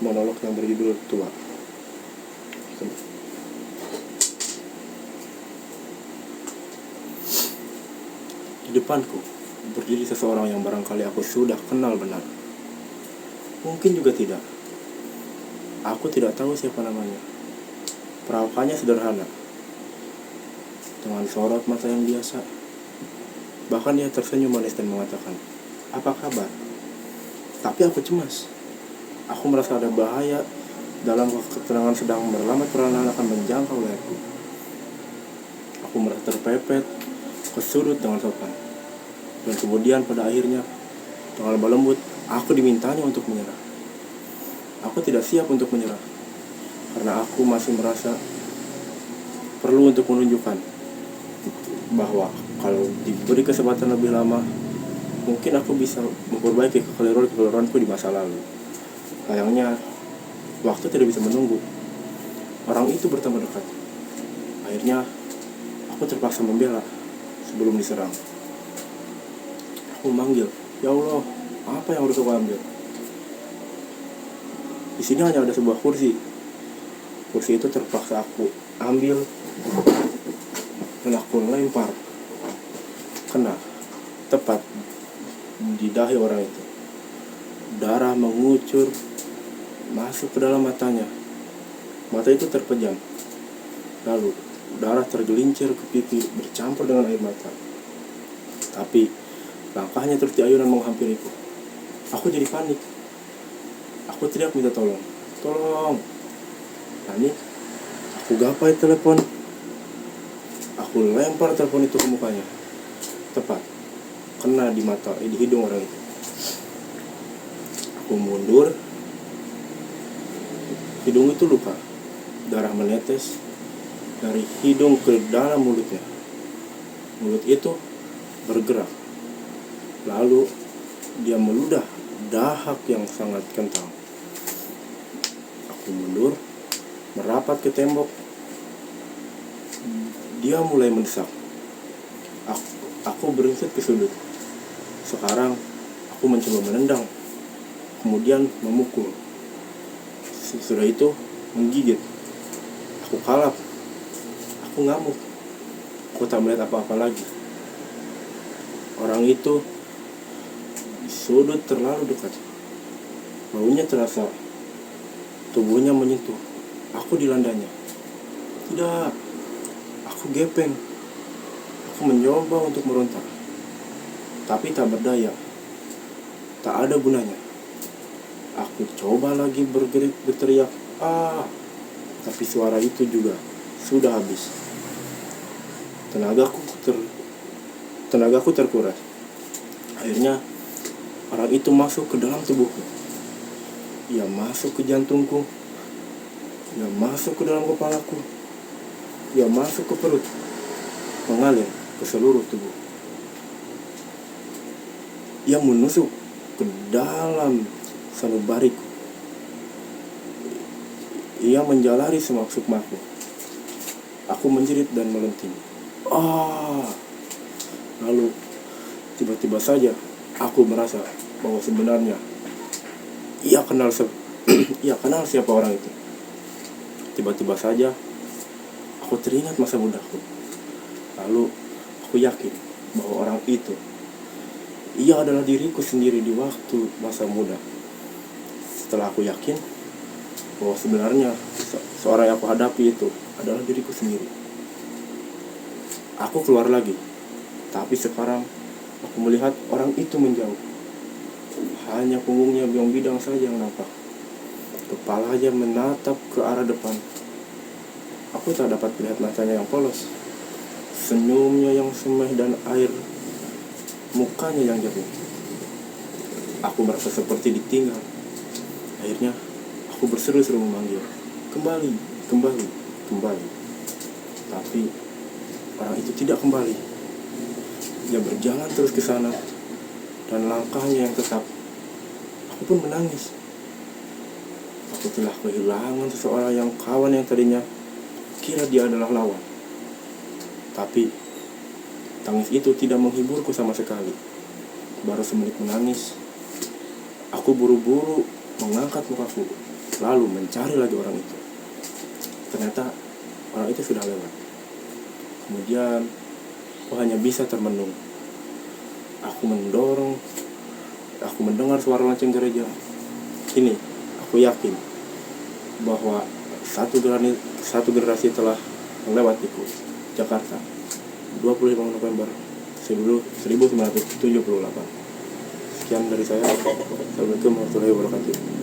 monolog yang berjudul Tua. Di depanku berdiri seseorang yang barangkali aku sudah kenal benar. Mungkin juga tidak. Aku tidak tahu siapa namanya. Perawakannya sederhana, dengan sorot mata yang biasa. Bahkan dia tersenyum manis dan mengatakan, "Apa kabar?" Tapi aku cemas. Aku merasa ada bahaya dalam ketenangan sedang berlambat perlahan akan menjangkau leherku. Aku merasa terpepet ke sudut dengan sopan. Dan kemudian pada akhirnya, dengan lemah lembut, aku dimintanya untuk menyerah. Aku tidak siap untuk menyerah, karena aku masih merasa perlu untuk menunjukkan bahwa kalau diberi kesempatan lebih lama, mungkin aku bisa memperbaiki kekeliruanku di masa lalu. Sayangnya, waktu tidak bisa menunggu. Orang itu bertambah dekat. Akhirnya, aku terpaksa membela sebelum diserang. Aku memanggil, "Ya Allah, apa yang harus aku ambil?" Di sini hanya ada sebuah kursi. Kursi itu terpaksa aku ambil dan aku lempar. Kena tepat di dahi orang itu. Darah mengucur masuk ke dalam matanya. Mata itu terpejam. Lalu darah tergelincir ke pipi bercampur dengan air mata. Tapi langkahnya terus diayunan menghampiriku. Aku jadi panik. Aku teriak minta tolong. "Tolong!" Panik. Aku gapai telepon. Aku lempar telepon itu ke mukanya. Tepat kena di mata, di hidung orang itu. Aku mundur. Hidung itu luka. Darah menetes dari hidung ke dalam mulutnya. Mulut itu bergerak. Lalu dia meludah dahak yang sangat kental. Aku mundur, merapat ke tembok. Dia mulai mendesak. Aku beringsut ke sudut. Sekarang aku mencoba menendang, kemudian memukul. Sesudah itu menggigit. Aku kalap. Aku ngamuk. Aku tak melihat apa-apa lagi. Orang itu di sudut terlalu dekat. Baunya terasa. Tubuhnya menyentuh. Aku dilandanya. Tidak. Aku gepeng. Aku mencoba untuk merontak. Tapi tak berdaya. Tak ada gunanya. Aku coba lagi berteriak. Tapi suara itu juga sudah habis. Tenagaku terkuras. Akhirnya orang itu masuk ke dalam tubuhku. Ia masuk ke jantungku. Ia masuk ke dalam kepalaku. Ia masuk ke perut. Mengalir ke seluruh tubuh. Ia menusuk ke dalam sanubariku. Ia menjalari semak-semakku. Aku menjerit dan melenting. Lalu tiba-tiba saja aku merasa bahwa sebenarnya ia kenal siapa orang itu. Tiba-tiba saja aku teringat masa mudaku. Lalu aku yakin bahwa orang itu ia adalah diriku sendiri di waktu masa muda. Setelah aku yakin bahwa sebenarnya seorang yang aku hadapi itu adalah diriku sendiri, aku keluar lagi. Tapi sekarang aku melihat orang itu menjauh. Hanya punggungnya biang bidang saja yang nampak. Kepalanya menatap ke arah depan. Aku tak dapat melihat matanya yang polos, senyumnya yang semeh, dan air mukanya yang jernih. Aku merasa seperti ditinggal. Akhirnya aku berseru-seru memanggil, "Kembali, kembali, kembali." Tapi orang itu tidak kembali. Dia berjalan terus ke sana, dan langkahnya yang tetap. Aku pun menangis. Aku telah kehilangan seseorang yang kawan yang tadinya kira dia adalah lawan. Tapi tangis itu tidak menghiburku sama sekali. Baru semenit menangis, aku buru-buru mengangkat mukaku lalu mencari lagi orang itu. Ternyata orang itu sudah lewat. Kemudian aku hanya bisa termenung. Aku mendengar suara lonceng gereja. Kini aku yakin bahwa satu generasi telah melewatiku. Jakarta, 25 November 1978. Sekian dari saya. Assalamualaikum warahmatullahi wabarakatuh.